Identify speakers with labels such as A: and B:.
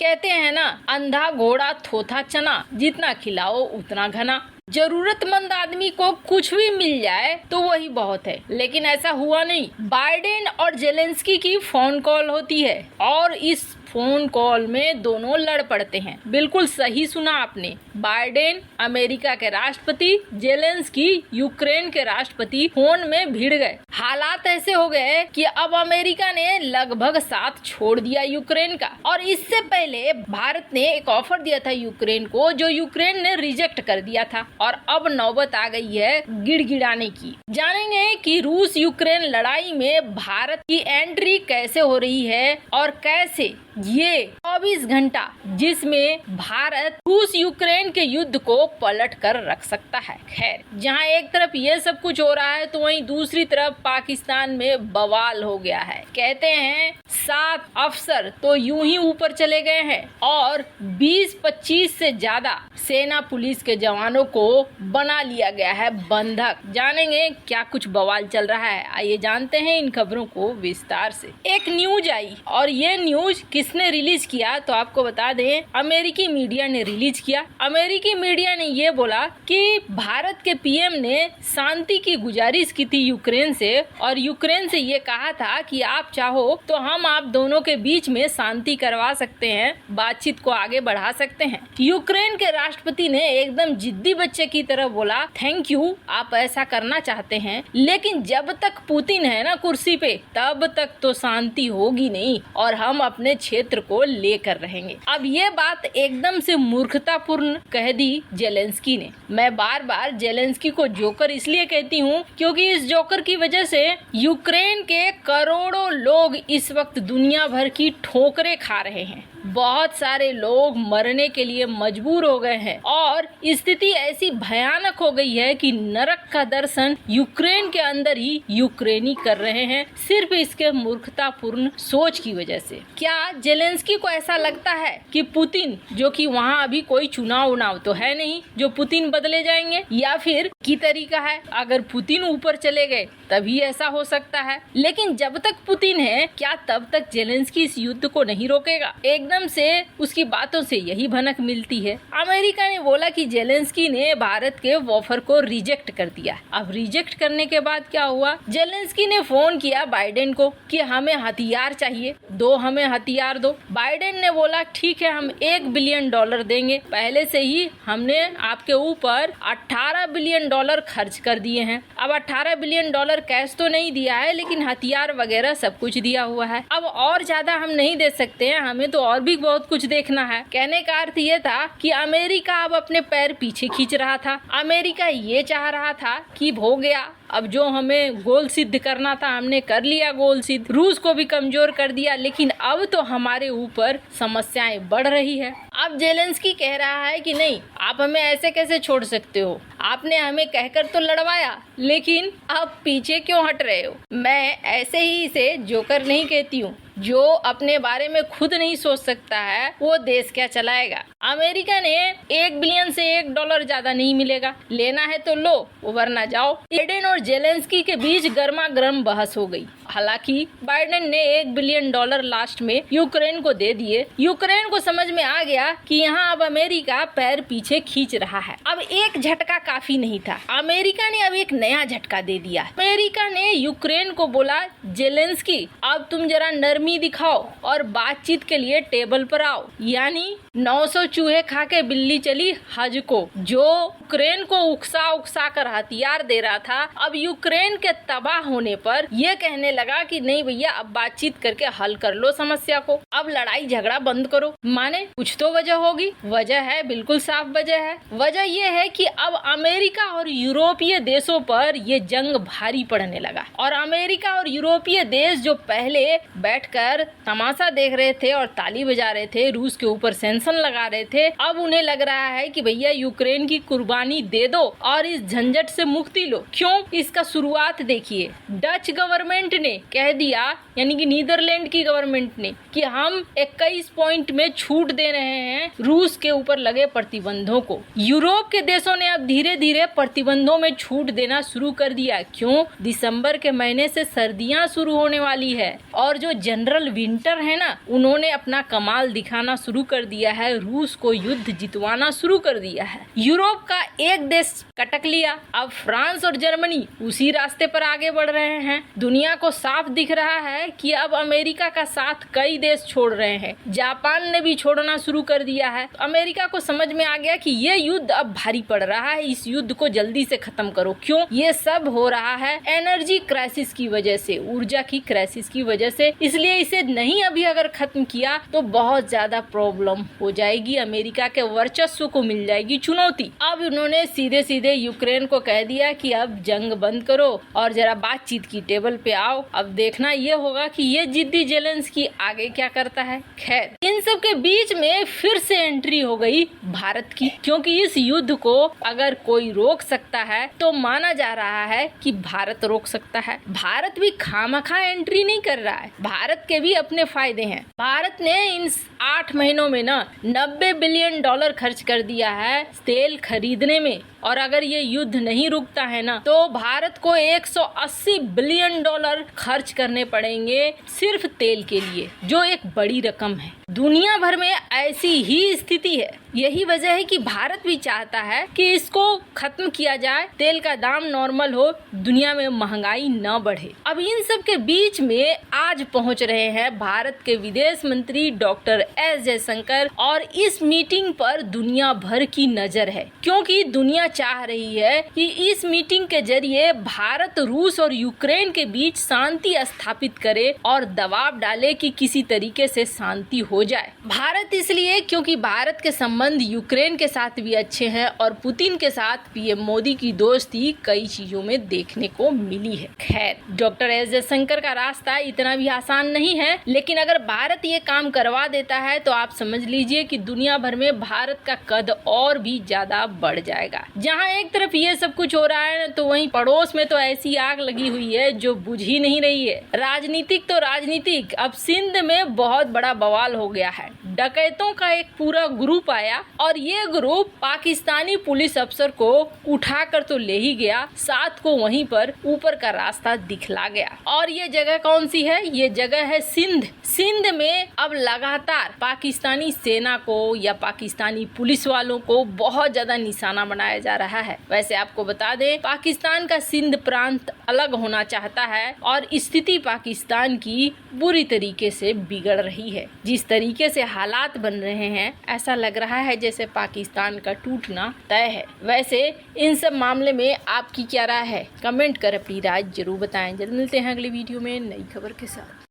A: कहते हैं ना, अंधा घोड़ा थोथा चना, जितना खिलाओ उतना घना। जरूरतमंद आदमी को कुछ भी मिल जाए तो वही बहुत है, लेकिन ऐसा हुआ नहीं। बाइडेन और जेलेंस्की की फोन कॉल होती है और इस फोन कॉल में दोनों लड़ पड़ते हैं। बिल्कुल सही सुना आपने, बाइडेन अमेरिका के राष्ट्रपति, जेलेंस्की यूक्रेन के राष्ट्रपति फोन में भिड़ गए। हालात ऐसे हो गए कि अब अमेरिका ने लगभग साथ छोड़ दिया यूक्रेन का, और इससे पहले भारत ने एक ऑफर दिया था यूक्रेन को, जो यूक्रेन ने रिजेक्ट कर दिया था। और अब नौबत आ गई है गिड़गिड़ाने की। जानेंगे कि रूस यूक्रेन लड़ाई में भारत की एंट्री कैसे हो रही है और कैसे ये 24 घंटा जिसमें भारत रूस यूक्रेन के युद्ध को पलट कर रख सकता है। खैर, जहां एक तरफ ये सब कुछ हो रहा है तो वहीं दूसरी तरफ पाकिस्तान में बवाल हो गया है। कहते हैं 7 अफसर तो यूं ही ऊपर चले गए हैं और 20-25 से ज्यादा सेना पुलिस के जवानों को बना लिया गया है बंधक। जानेंगे क्या कुछ बवाल चल रहा है, आइए जानते हैं इन खबरों को विस्तार से। एक न्यूज आई और ये न्यूज किसने रिलीज किया तो आपको बता दें, अमेरिकी मीडिया ने रिलीज किया। अमेरिकी मीडिया ने ये बोला कि भारत के पीएम ने शांति की गुजारिश की थी यूक्रेन से, और यूक्रेन से ये कहा था कि आप चाहो तो हम आप दोनों के बीच में शांति करवा सकते हैं, बातचीत को आगे बढ़ा सकते हैं। यूक्रेन के राष्ट्रपति ने एकदम जिद्दी बच्चे की तरह बोला, थैंक यू, आप ऐसा करना चाहते हैं, लेकिन जब तक पुतिन है ना कुर्सी पे तब तक तो शांति होगी नहीं और हम अपने क्षेत्र को लेकर रहेंगे। अब ये बात एकदम से मूर्खतापूर्ण कह दी जेलेंस्की ने। मैं बार बार जेलेंस्की को जोकर इसलिए कहती हूँ क्योंकि इस जोकर की वजह से यूक्रेन के करोड़ों लोग इस वक्त दुनिया भर की ठोकरें खा रहे हैं। बहुत सारे लोग मरने के लिए मजबूर हो गए हैं और स्थिति ऐसी भयानक हो गई है कि नरक का दर्शन यूक्रेन के अंदर ही यूक्रेनी कर रहे हैं, सिर्फ इसके मूर्खतापूर्ण सोच की वजह से। क्या जेलेंस्की को ऐसा लगता है कि पुतिन, जो कि वहाँ अभी कोई चुनाव तो है नहीं जो पुतिन बदले जाएंगे, या फिर की तरीका है अगर पुतिन ऊपर चले गए तभी ऐसा हो सकता है, लेकिन जब तक पुतिन है क्या तब तक जेलेंस्की इस युद्ध को नहीं रोकेगा? एकदम से उसकी बातों से यही भनक मिलती है। अमेरिका ने बोला कि जेलेंस्की ने भारत के ऑफर को रिजेक्ट कर दिया। अब रिजेक्ट करने के बाद क्या हुआ, जेलेंस्की ने फोन किया बाइडेन को कि हमें हथियार चाहिए, हमें हथियार दो। बाइडेन ने बोला ठीक है, हम $1 बिलियन देंगे, पहले से ही हमने आपके ऊपर $18 बिलियन खर्च कर दिए हैं। अब $18 बिलियन कैश तो नहीं दिया है, लेकिन हथियार वगैरह सब कुछ दिया हुआ है। अब और ज्यादा हम नहीं दे सकते हैं, हमें तो और भी बहुत कुछ देखना है। कहने का अर्थ ये था कि अमेरिका अब अपने पैर पीछे खींच रहा था। अमेरिका ये चाह रहा था कि हो गया, अब जो हमें गोल सिद्ध करना था हमने कर लिया गोल सिद्ध, रूस को भी कमजोर कर दिया, लेकिन अब तो हमारे ऊपर समस्याएं बढ़ रही है। अब जेलेंस्की कह रहा है कि नहीं, आप हमें ऐसे कैसे छोड़ सकते हो, आपने हमें कहकर तो लड़वाया, लेकिन अब पीछे क्यों हट रहे हो? मैं ऐसे ही इसे जोकर नहीं कहती हूँ, जो अपने बारे में खुद नहीं सोच सकता है वो देश क्या चलाएगा। अमेरिका ने $1 बिलियन से $1 ज्यादा नहीं मिलेगा, लेना है तो लो वरना जाओ। बाइडेन और जेलेंस्की के बीच गर्मा गर्म बहस हो गई। हालांकि बाइडेन ने $1 बिलियन लास्ट में यूक्रेन को दे दिए। यूक्रेन को समझ में आ गया कि यहाँ अब अमेरिका पैर पीछे खींच रहा है। अब एक झटका काफी नहीं था, अमेरिका ने अब एक नया झटका दे दिया। अमेरिका ने यूक्रेन को बोला, जेलेंस्की अब तुम जरा नरमी दिखाओ और बातचीत के लिए टेबल पर आओ। यानी 900 चूहे खा के बिल्ली चली हज को। जो यूक्रेन को उकसा कर हथियार दे रहा था, अब यूक्रेन के तबाह होने पर यह कहने लगा कि नहीं भैया, अब बातचीत करके हल कर लो समस्या को, अब लड़ाई झगड़ा बंद करो। माने कुछ तो वजह होगी। वजह है, बिल्कुल साफ वजह है। वजह यह है कि अब अमेरिका और यूरोपीय देशों पर ये जंग भारी पड़ने लगा, और अमेरिका और यूरोपीय देश जो पहले बैठकर तमाशा देख रहे थे और ताली बजा रहे थे, रूस के ऊपर सेंक्शन लगा रहे थे, अब उन्हें लग रहा है कि भैया यूक्रेन की कुर्बानी दे दो और इस झंझट से मुक्ति लो। क्यों? इसका शुरुआत देखिए, डच गवर्नमेंट ने कह दिया यानी कि नीदरलैंड की गवर्नमेंट ने कि हम 21 पॉइंट में छूट दे रहे हैं रूस के ऊपर लगे प्रतिबंधों को। यूरोप के देशों ने अब धीरे धीरे प्रतिबंधों में छूट देना शुरू कर दिया। क्यों? दिसंबर के महीने से सर्दियां शुरू होने वाली है और जो जनरल विंटर है ना, उन्होंने अपना कमाल दिखाना शुरू कर दिया है, रूस को युद्ध जितवाना शुरू कर दिया है। यूरोप का एक देश कटक लिया, अब फ्रांस और जर्मनी उसी रास्ते पर आगे बढ़ रहे हैं। दुनिया को साफ दिख रहा है कि अब अमेरिका का साथ कई देश छोड़ रहे हैं। जापान ने भी छोड़ना शुरू कर दिया है। अमेरिका को समझ में आ गया कि ये युद्ध अब भारी पड़ रहा है, इस युद्ध को जल्दी से खत्म करो। क्यों? ये सब हो रहा है एनर्जी क्राइसिस की वजह से, ऊर्जा की क्राइसिस की वजह से। इसलिए इसे नहीं अभी अगर खत्म किया तो बहुत ज्यादा प्रॉब्लम हो जाएगी, अमेरिका के वर्चस्व को मिल जाएगी चुनौती। अब उन्होंने सीधे सीधे यूक्रेन को कह दिया कि अब जंग बंद करो और जरा बातचीत की टेबल पे आओ। अब देखना ये होगा कि ये जिद्दी जेलेंस्की आगे क्या करता है। खैर, इन सब के बीच में फिर से एंट्री हो गई भारत की, क्योंकि इस युद्ध को अगर कोई रोक सकता है तो माना जा रहा है कि भारत रोक सकता है। भारत भी खामखा एंट्री नहीं कर रहा है, भारत के भी अपने फायदे हैं। भारत ने इन 8 महीनों में ना $90 बिलियन खर्च कर दिया है तेल खरीदने में, और अगर ये युद्ध नहीं रुकता है ना तो भारत को $180 बिलियन खर्च करने पड़ेंगे सिर्फ तेल के लिए, जो एक बड़ी रकम है। दुनिया भर में ऐसी ही स्थिति है। यही वजह है कि भारत भी चाहता है कि इसको खत्म किया जाए, तेल का दाम नॉर्मल हो, दुनिया में महंगाई न बढ़े। अब इन सब के बीच में आज पहुंच रहे हैं भारत के विदेश मंत्री डॉक्टर एस जयशंकर, और इस मीटिंग पर दुनिया भर की नजर है, क्योंकि दुनिया चाह रही है कि इस मीटिंग के जरिए भारत रूस और यूक्रेन के बीच शांति स्थापित करे और दबाव डाले कि किसी तरीके से शांति हो जाए। भारत इसलिए क्योंकि भारत के संबंध यूक्रेन के साथ भी अच्छे हैं और पुतिन के साथ पीएम मोदी की दोस्ती कई चीजों में देखने को मिली है। खैर, डॉक्टर एस जयशंकर का रास्ता इतना भी आसान नहीं है, लेकिन अगर भारत ये काम करवा देता है तो आप समझ लीजिए कि दुनिया भर में भारत का कद और भी ज्यादा बढ़ जाएगा। जहाँ एक तरफ ये सब कुछ हो रहा है तो वहीं पड़ोस में तो ऐसी आग लगी हुई है जो बुझ ही नहीं रही है। राजनीतिक तो राजनीतिक, अब सिंध में बहुत बड़ा बवाल हो गया है। डकैतों का एक पूरा ग्रुप आया और ये ग्रुप पाकिस्तानी पुलिस अफसर को उठाकर तो ले ही गया, साथ को वहीं पर ऊपर का रास्ता दिखला गया। और ये जगह कौन सी है? ये जगह है सिंध। सिंध में अब लगातार पाकिस्तानी सेना को या पाकिस्तानी पुलिस वालों को बहुत ज्यादा निशाना बनाया जा रहा है। वैसे आपको बता दें, पाकिस्तान का सिंध प्रांत अलग होना चाहता है और स्थिति पाकिस्तान की बुरी तरीके से बिगड़ रही है। जिस तरीके से हालात बन रहे हैं, ऐसा लग रहा है जैसे पाकिस्तान का टूटना तय है। वैसे इन सब मामले में आपकी क्या राय है? कमेंट कर अपनी राय जरूर बताएं। जल्द मिलते हैं अगली वीडियो में नई खबर के साथ।